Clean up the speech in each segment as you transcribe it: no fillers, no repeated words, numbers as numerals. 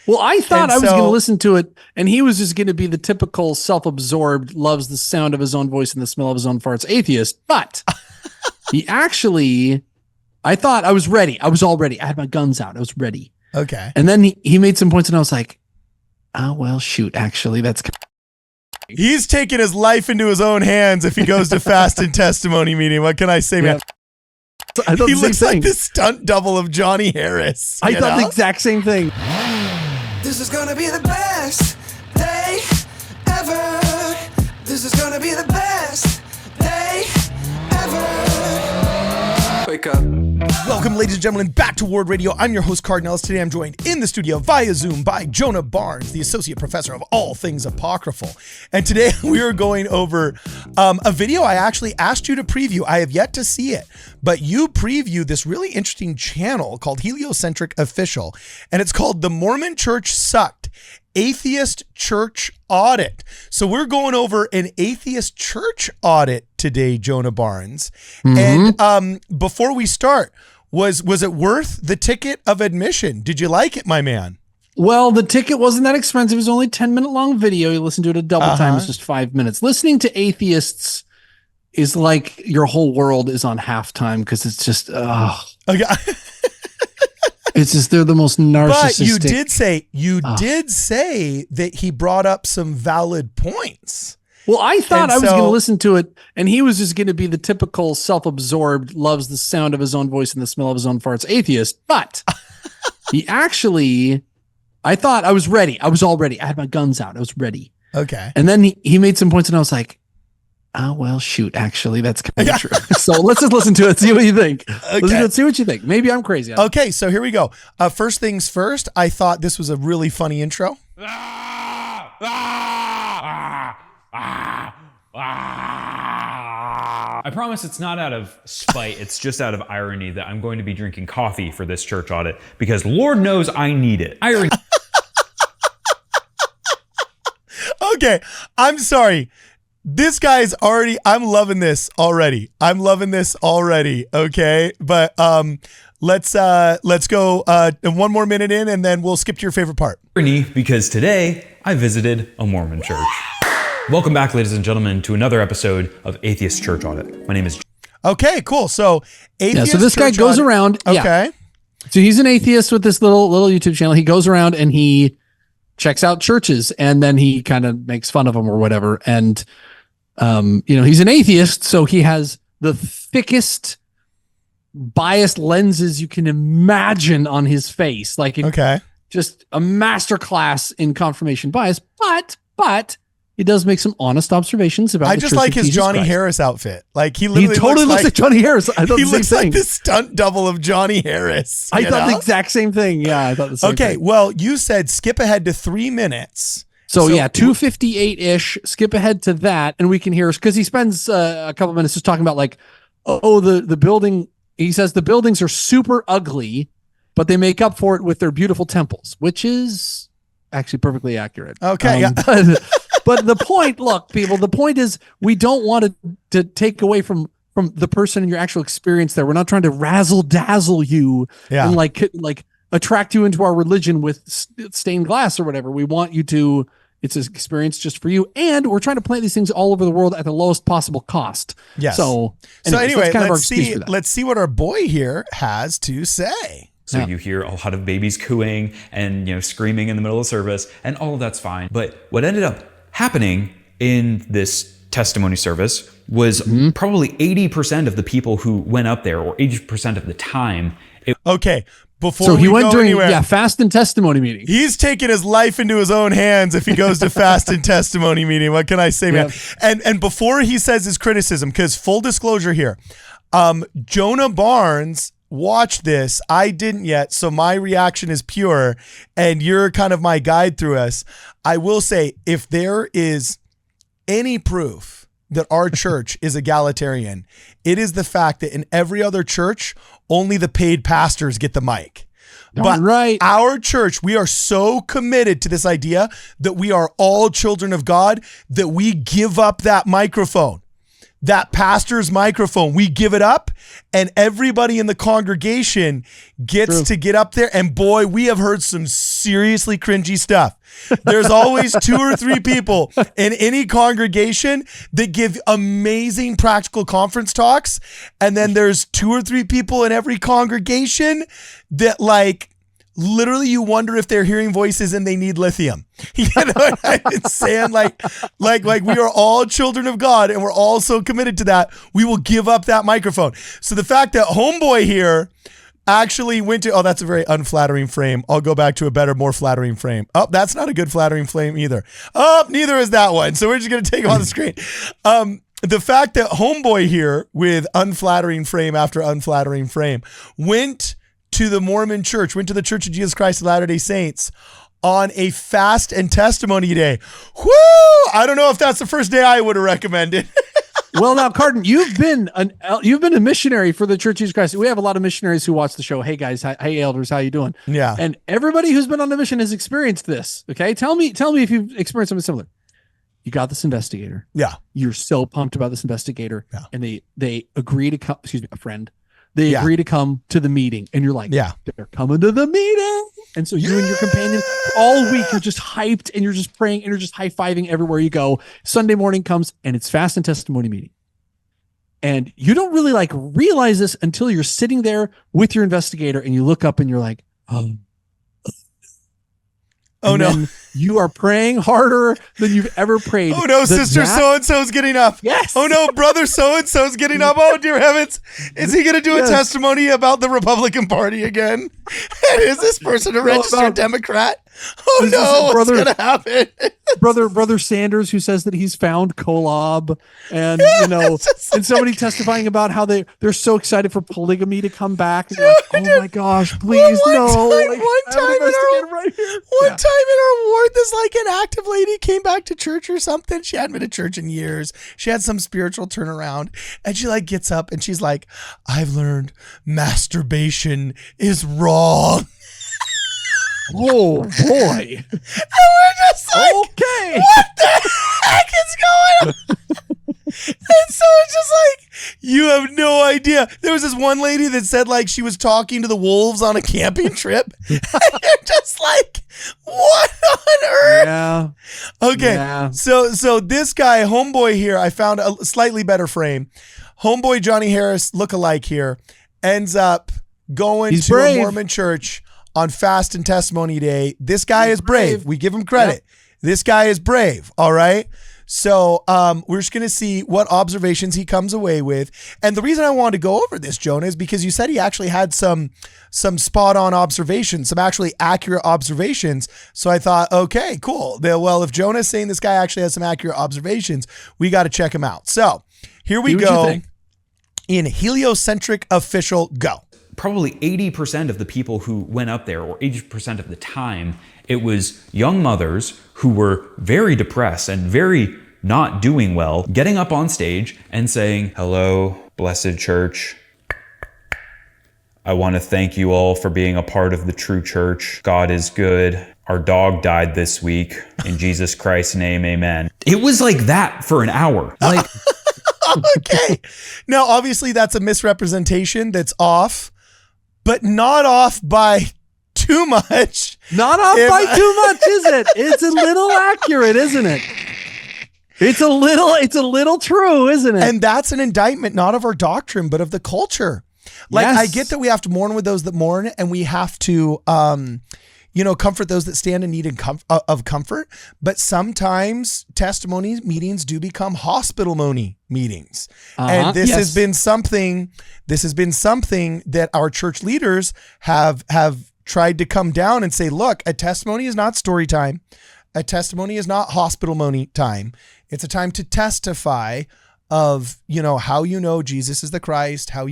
Well, I thought I was going to listen to it, and he was just going to be the typical self-absorbed, loves the sound of his own voice and the smell of his own farts atheist. But he actually, I thought I was ready. I was all ready. I had my guns out. I was ready. Okay. And then he made some points, and I was like, oh, well, shoot, actually, that's... He's taking his life into his own hands if he goes to fast and testimony meeting. What can I say, man? I thought he looks like the stunt double of Johnny Harris. I thought the exact same thing. This is gonna be the best day ever. This is gonna be the best day ever. Wake up. Welcome, ladies and gentlemen, back to Ward Radio. I'm your host, Cardinals. Today I'm joined in the studio via Zoom by Jonah Barnes, the Associate Professor of all things apocryphal. And today we are going over a video I actually asked you to preview. I have yet to see it, but you previewed this really interesting channel called Heliocentric Official, and it's called The Mormon Church Sucked, Atheist Church Audit. So we're going over an atheist church audit today, Jonah Barnes. Mm-hmm. And before we start, was it worth the ticket of admission? Did you like it, my man? Well, the ticket wasn't that expensive. It was only a 10-minute long video. You listen to it a double time. It's just 5 minutes. Listening to atheists is like your whole world is on halftime because it's just, Okay. It's just, they're the most narcissistic. But you did say that he brought up some valid points. Well, I thought I was going to listen to it, and he was just going to be the typical self-absorbed, loves the sound of his own voice and the smell of his own farts atheist. But he actually, I thought I was ready. I was all ready. I had my guns out. I was ready. Okay. And then he made some points, and I was like, oh, well, shoot, actually, that's kind of true. So let's just listen to it, see what you think. Okay. Listen to it, see what you think. Maybe I'm crazy. Okay, so here we go. First things first, I thought this was a really funny intro. I promise it's not out of spite, it's just out of irony that I'm going to be drinking coffee for this church audit because Lord knows I need it. Okay, I'm sorry. This guy's I'm loving this already. Okay, but let's go one more minute in and then we'll skip to your favorite part. Because today I visited a Mormon church. Welcome back, ladies and gentlemen, to another episode of Atheist Church Audit. My name is... Okay, cool. So, Atheist so this guy goes around. Okay. Yeah. So he's an atheist with this little YouTube channel. He goes around and he checks out churches, and then he kind of makes fun of them or whatever. And, he's an atheist, so he has the thickest biased lenses you can imagine on his face. Just a masterclass in confirmation bias. But he does make some honest observations about. I just like his Johnny Harris outfit. Like he totally looks like Johnny Harris. I thought he the looks same like thing. the stunt double of Johnny Harris. I thought the exact same thing. Yeah, I thought the same thing. Okay, well, you said skip ahead to 3 minutes. So yeah, 2:58-ish. Skip ahead to that, and we can hear because he spends a couple minutes just talking about the building. He says the buildings are super ugly, but they make up for it with their beautiful temples, which is actually perfectly accurate. Okay, yeah. But the point, look, people, the point is we don't want to take away from the person and your actual experience there. We're not trying to razzle dazzle you and like attract you into our religion with stained glass or whatever. We want you to, it's an experience just for you. And we're trying to plant these things all over the world at the lowest possible cost. Yes. So anyway, let's see what our boy here has to say. So you hear a lot of babies cooing and screaming in the middle of service, and all of that's fine. But what ended up happening in this testimony service was probably 80% of the people who went up there, or 80% of the time. Before he went during fast and testimony meeting. He's taking his life into his own hands if he goes to fast and testimony meeting. What can I say, man? And before he says his criticism, because full disclosure here, Jonah Barnes watched this. I didn't yet, so my reaction is pure, and you're kind of my guide through us. I will say, if there is any proof that our church is egalitarian, it is the fact that in every other church, only the paid pastors get the mic. But our church, we are so committed to this idea that we are all children of God that we give up that microphone. that pastor's microphone. We give it up, and everybody in the congregation gets to get up there. And boy, we have heard some seriously cringy stuff. There's always 2 or 3 people in any congregation that give amazing practical conference talks. And then there's 2 or 3 people in every congregation that like, literally, you wonder if they're hearing voices and they need lithium. You know what I'm saying? Like we are all children of God, and we're all so committed to that. We will give up that microphone. So the fact that homeboy here actually went to, that's a very unflattering frame. I'll go back to a better, more flattering frame. Oh, that's not a good flattering frame either. Oh, neither is that one. So we're just going to take him on the screen. The fact that homeboy here with unflattering frame after unflattering frame went to the Mormon church, went to the Church of Jesus Christ of Latter-day Saints on a fast and testimony day. Whoo! I don't know if that's the first day I would have recommended. Well, now, Cardin, you've been a missionary for the Church of Jesus Christ. We have a lot of missionaries who watch the show. Hey guys, hey elders, how you doing? Yeah. And everybody who's been on a mission has experienced this. Okay, tell me if you've experienced something similar. You got this investigator. Yeah. You're so pumped about this investigator, yeah. And they agree to come. Excuse me, a friend. They agree to come to the meeting, and you're like, they're coming to the meeting. And so you and your companion all week, you're just hyped and you're just praying and you're just high-fiving everywhere you go. Sunday morning comes and it's fast and testimony meeting. And you don't really like realize this until you're sitting there with your investigator and you look up and you're like, oh no, you are praying harder than you've ever prayed. Oh no, sister so-and-so's getting up. Yes. Oh no, brother so-and-so's getting up. Oh dear heavens. Is he going to do a testimony about the Republican Party again? And is this person a registered Democrat? Oh no, what's going to happen? brother Sanders, who says that he's found Kolob, and and somebody testifying about how they're so excited for polygamy to come back. And like, oh my gosh, please no! One time in our ward, this like an active lady came back to church or something. She hadn't been to church in years. She had some spiritual turnaround, and she like gets up and she's like, "I've learned masturbation is wrong." Oh boy. And we're just like, okay, what the heck is going on? And so it's just like, you have no idea. There was this one lady that said like she was talking to the wolves on a camping trip. And you're just like, what on earth? Yeah. Okay. Yeah. So this guy, homeboy here, I found a slightly better frame. Homeboy Johnny Harris lookalike here ends up going to a Mormon church on fast and testimony day. This guy is brave. We give him credit. Yep. This guy is brave. All right. So we're just going to see what observations he comes away with. And the reason I wanted to go over this, Jonah, is because you said he actually had some spot on observations, some actually accurate observations. So I thought, okay, cool. Well, if Jonah's saying this guy actually has some accurate observations, we got to check him out. So here we go in heliocentric official go. Probably 80% of the people who went up there, or 80% of the time, it was young mothers who were very depressed and very not doing well, getting up on stage and saying, "Hello, blessed church. I want to thank you all for being a part of the true church. God is good. Our dog died this week. In Jesus Christ's name, amen." It was like that for an hour. Like, okay. Now, obviously, that's a misrepresentation that's off. But not off by too much. Not off by too much, is it? It's a little accurate, isn't it? It's a little true, isn't it? And that's an indictment not of our doctrine, but of the culture. Like, yes. I get that we have to mourn with those that mourn, and we have to comfort those that stand in need of comfort. But sometimes testimony meetings do become hospital-mony meetings. And this has been something that our church leaders have tried to come down and say, look, a testimony is not story time. A testimony is not hospital-mony time. It's a time to testify of, how Jesus is the Christ, how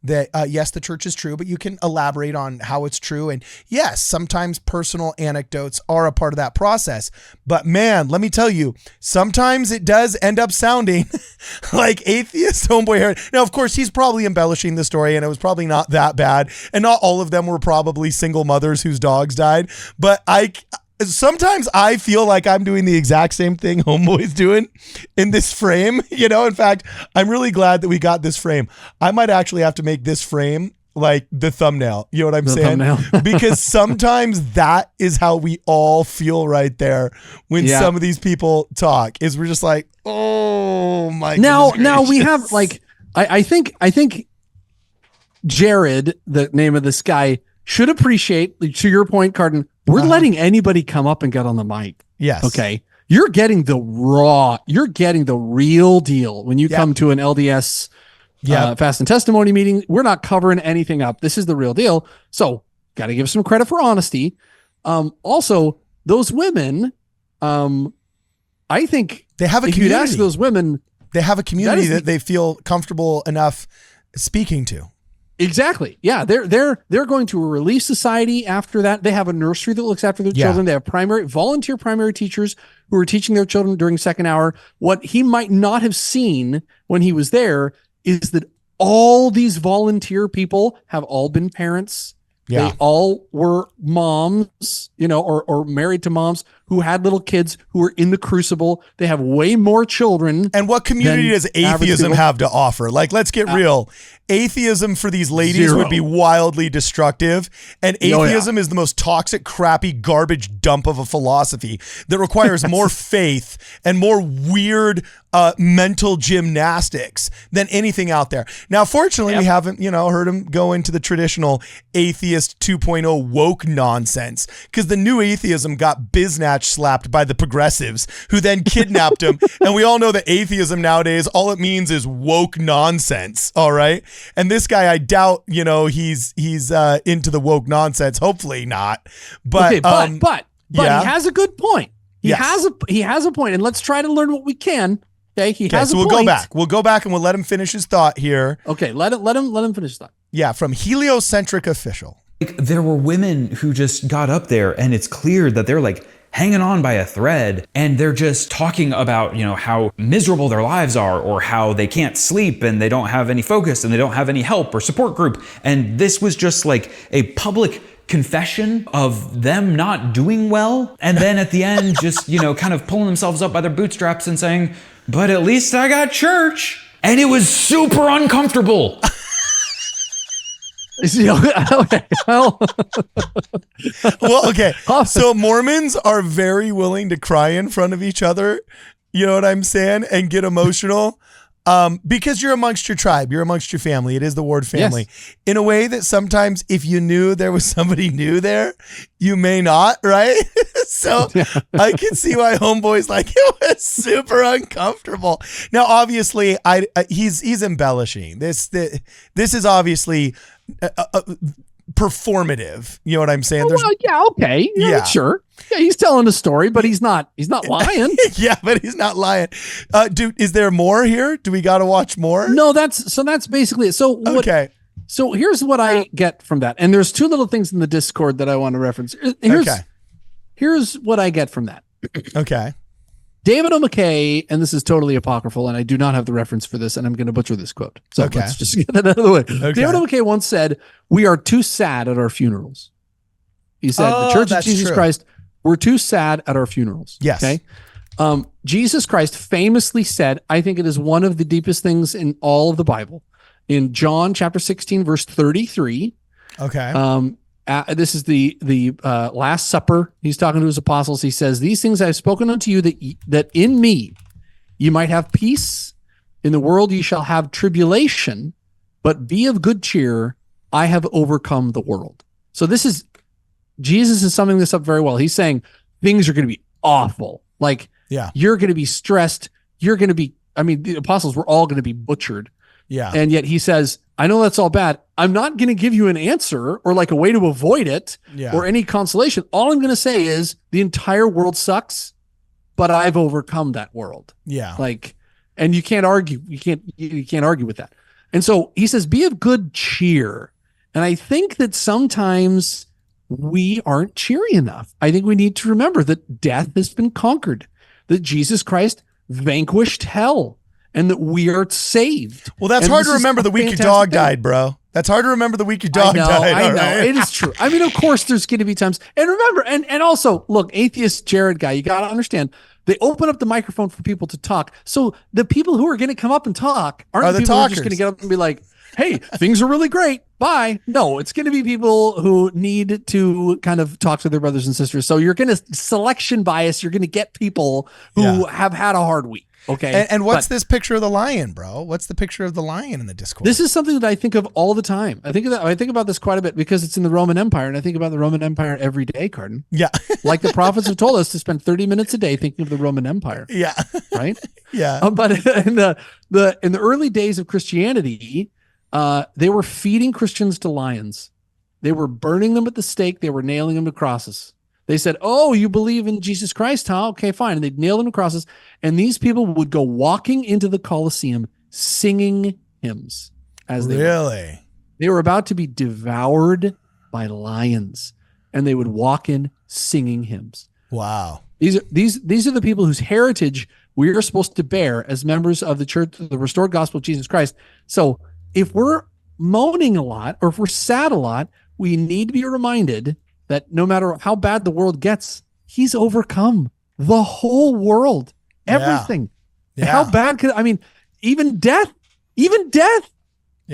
that, yes, the church is true, but you can elaborate on how it's true. And yes, sometimes personal anecdotes are a part of that process. But man, let me tell you, sometimes it does end up sounding like atheist homeboy here. Now, of course, he's probably embellishing the story, and it was probably not that bad. And not all of them were probably single mothers whose dogs died. But sometimes I feel like I'm doing the exact same thing Homeboy's doing in this frame. In fact, I'm really glad that we got this frame. I might actually have to make this frame like the thumbnail. You know what I'm saying? Because sometimes that is how we all feel right there when some of these people talk, is we're just like, oh my God. Now we have like, I think Jared, the name of this guy, should appreciate, to your point, Cardin, we're letting anybody come up and get on the mic. Yes. Okay. You're getting the real deal when you come to an LDS fast and testimony meeting. We're not covering anything up. This is the real deal. So got to give some credit for honesty. Also, those women, I think they have a if community. you'd ask those women, they have a community that they feel comfortable enough speaking to. Exactly. Yeah. They're going to a Relief Society after that. They have a nursery that looks after their children. They have volunteer primary teachers who are teaching their children during second hour. What he might not have seen when he was there is that all these volunteer people have all been parents. Yeah. They all were moms, or married to moms who had little kids who were in the crucible. They have way more children. And what community does atheism have to offer? Like, let's get real. Atheism for these ladies would be wildly destructive. And atheism is the most toxic, crappy, garbage dump of a philosophy that requires more faith and more weird mental gymnastics than anything out there. Now, fortunately, we haven't, heard him go into the traditional atheist 2.0 woke nonsense, because the new atheism got biznatch slapped by the progressives, who then kidnapped him. And we all know that atheism nowadays, all it means is woke nonsense. All right. And this guy, I doubt, he's into the woke nonsense. Hopefully not. But, but he has a good point. He has a point, and let's try to learn what we can. Okay, we'll go back. We'll go back and we'll let him finish his thought here. Okay, let him finish his thought. Yeah, from Heliocentric Official. Like, there were women who just got up there, and it's clear that they're like hanging on by a thread, and they're just talking about, how miserable their lives are, or how they can't sleep and they don't have any focus and they don't have any help or support group. And this was just like a public confession of them not doing well. And then at the end, just, kind of pulling themselves up by their bootstraps and saying, but at least I got church. And it was super uncomfortable. Okay, well, okay. So Mormons are very willing to cry in front of each other. You know what I'm saying? And get emotional. Because you're amongst your tribe, you're amongst your family. It is the Ward family. Yes. In a way that sometimes if you knew there was somebody new there, you may not, right? So I can see why Homeboy's like, it was super uncomfortable. Now, obviously, he's embellishing. This is obviously performative. You know what I'm saying? Okay. Sure. Yeah, he's telling a story, but he's not lying. Yeah, but he's not lying. Dude, is there more here? Do we got to watch more? No, that's basically it. So okay. So here's what I get from that. And there's two little things in the Discord that I want to reference. Here's what I get from that. Okay. David O. McKay, and this is totally apocryphal, and I do not have the reference for this, and I'm going to butcher this quote. So let's just get that out of the way. Okay. David O. McKay once said, "We are too sad at our funerals." He said, "The Church of Jesus Christ, we're too sad at our funerals." Yes. Okay. Jesus Christ famously said, I think it is one of the deepest things in all of the Bible, in John chapter 16, verse 33. Okay. This is the Last Supper. He's talking to his apostles. He says, "These things I have spoken unto you, that in me you might have peace. In the world you shall have tribulation, but be of good cheer. I have overcome the world." So Jesus is summing this up very well. He's saying things are going to be awful. Like, you're going to be stressed. You're going to be, the apostles were all going to be butchered. Yeah. And yet he says, I know that's all bad. I'm not going to give you an answer or like a way to avoid it or any consolation. All I'm going to say is the entire world sucks, but I've overcome that world. Yeah. And you can't argue. You can't argue with that. And so he says, be of good cheer. And I think that sometimes we aren't cheery enough. I think we need to remember that death has been conquered, that Jesus Christ vanquished hell, and that we are saved. Well, that's hard to remember. The week your dog died, bro. That's hard to remember the week your dog died. I know. Right? It is true. I mean, of course, there's going to be times. And remember, and also, look, atheist Jared guy, you got to understand, they open up the microphone for people to talk. So the people who are going to come up and talk aren't the people who are just going to get up and be like, hey, things are really great. Bye. No, it's going to be people who need to kind of talk to their brothers and sisters. So you're going to selection bias. You're going to get people who have had a hard week. Okay. And what's this picture of the lion, bro? What's the picture of the lion in the Discord? This is something that I think of all the time. I think about this quite a bit because it's in the Roman Empire, and I think about the Roman Empire every day, Cardin. Yeah. Like the prophets have told us to spend 30 minutes a day thinking of the Roman Empire. Yeah. Right? Yeah. But in the early days of Christianity, they were feeding Christians to lions. They were burning them at the stake. They were nailing them to crosses. They said, oh, you believe in Jesus Christ, huh? Okay, fine. And they'd nail them to crosses. And these people would go walking into the Colosseum singing hymns as they were about to be devoured by lions. And they would walk in singing hymns. Wow. These are the people whose heritage we are supposed to bear as members of the church, the restored gospel of Jesus Christ. So if we're moaning a lot or if we're sad a lot, we need to be reminded that no matter how bad the world gets, he's overcome the whole world, everything. Yeah. How bad even death, he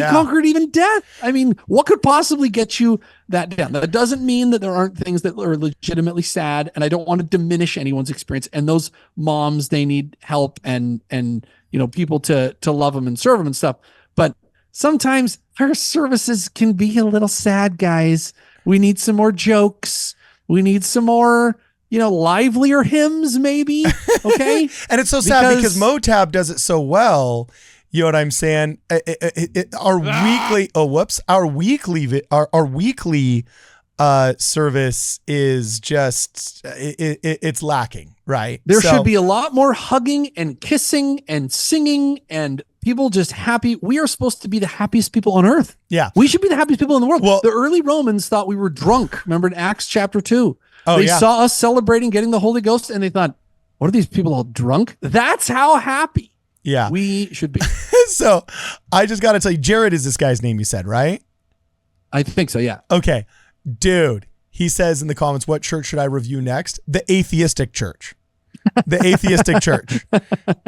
conquered even death. I mean, what could possibly get you that down? That doesn't mean that there aren't things that are legitimately sad, and I don't want to diminish anyone's experience. And those moms, they need help and people to love them and serve them and stuff. But sometimes our services can be a little sad, guys. We need some more jokes. We need some more, livelier hymns, maybe. Okay. And it's so sad because Motab does it so well. You know what I'm saying? Our weekly service is just it's lacking, right? There should be a lot more hugging and kissing and singing and people just happy. We are supposed to be the happiest people on earth. Yeah. We should be the happiest people in the world. Well, the early Romans thought we were drunk. Remember in Acts chapter 2? They saw us celebrating getting the Holy Ghost and they thought, what are these people all drunk? That's how happy we should be. So I just got to tell you, Jared is this guy's name you said, right? I think so, yeah. Okay. Dude, he says in the comments, what church should I review next? The atheistic church. The atheistic church,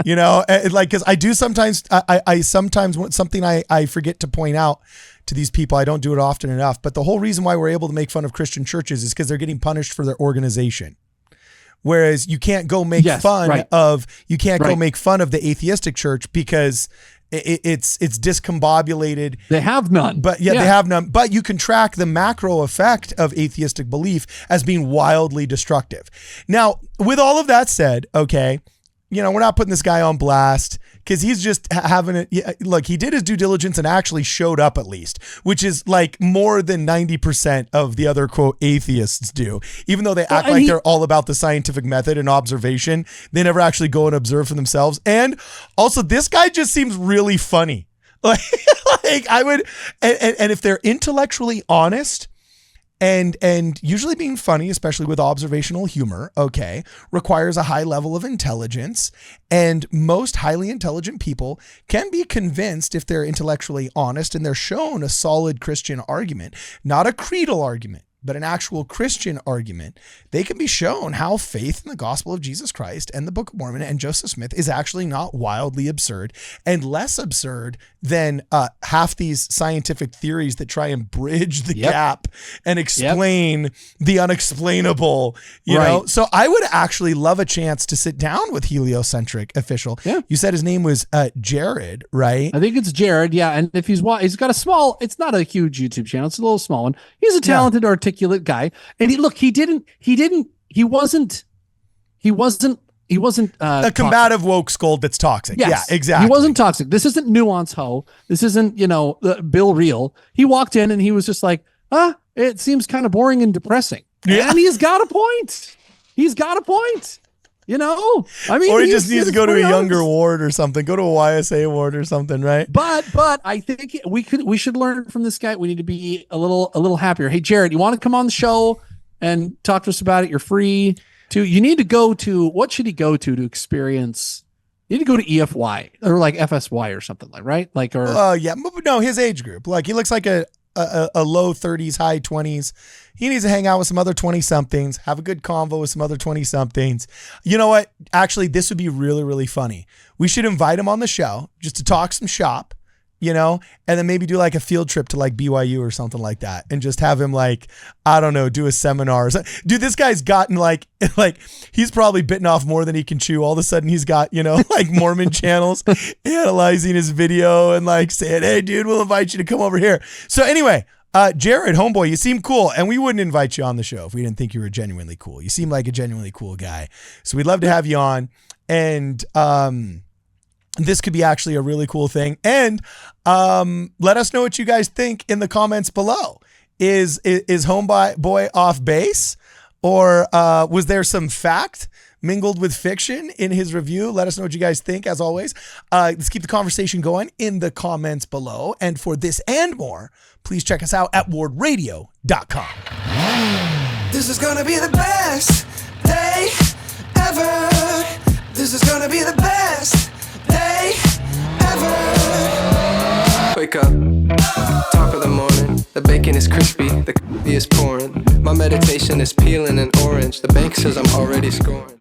because I do sometimes, I sometimes want something I forget to point out to these people. I don't do it often enough, but the whole reason why we're able to make fun of Christian churches is because they're getting punished for their organization. Whereas you can't go make fun of the atheistic church because it's discombobulated. They have none. But they have none. But you can track the macro effect of atheistic belief as being wildly destructive. Now, with all of that said, okay, we're not putting this guy on blast because he's just having it. Look, he did his due diligence and actually showed up at least, which is like more than 90% of the other quote atheists do. Even though they act like they're all about the scientific method and observation, they never actually go and observe for themselves. And also, this guy just seems really funny. Like I would, and if they're intellectually honest. And usually being funny, especially with observational humor, okay, requires a high level of intelligence. And most highly intelligent people can be convinced if they're intellectually honest and they're shown a solid Christian argument, not a creedal argument, but an actual Christian argument. They can be shown how faith in the gospel of Jesus Christ and the Book of Mormon and Joseph Smith is actually not wildly absurd and less absurd than half these scientific theories that try and bridge the gap and explain the unexplainable, you know? So I would actually love a chance to sit down with heliocentric official. Yeah. You said his name was Jared, right? I think it's Jared. Yeah. And if he's got a small, it's not a huge YouTube channel. It's a little small one. He's a talented, articulate guy. And he wasn't a combative woke scold that's toxic. Yes. Yeah, exactly. He wasn't toxic. This isn't Nuance Ho. This isn't, Bill Reel. He walked in and he was just like, it seems kind of boring and depressing. Yeah. And he's got a point. I mean, or he just needs to go to a younger ward or something. Go to a YSA ward or something, right? But I think we should learn from this guy. We need to be a little happier. Hey, Jared, you want to come on the show and talk to us about it? You're free to. You need to go to. What should he go to experience You need to go to EFY or like FSY or something like, right? Like, or yeah, no, his age group. Like he looks like a low 30s, high 20s. He needs to hang out with some other 20 somethings, have a good convo with some other 20 somethings. You know what? Actually, this would be really, really funny. We should invite him on the show just to talk some shop, you know, and then maybe do like a field trip to like BYU or something like that. And just have him like, I don't know, do a seminar. Dude, this guy's gotten like he's probably bitten off more than he can chew. All of a sudden he's got, you know, like Mormon channels analyzing his video and like saying, hey dude, we'll invite you to come over here. So anyway, Jared, homeboy, you seem cool. And we wouldn't invite you on the show if we didn't think you were genuinely cool. You seem like a genuinely cool guy. So we'd love to have you on. And, this could be actually a really cool thing. And let us know what you guys think in the comments below. Is homeboy off base, or was there some fact mingled with fiction in his review? Let us know what you guys think. As always, let's keep the conversation going in the comments below. And for this and more, please check us out at WardRadio.com. This is gonna be the best day ever. This is gonna be the best day ever. Wake up, top of the morning. The bacon is crispy, the coffee is pouring. My meditation is peeling an orange. The bank says I'm already scoring.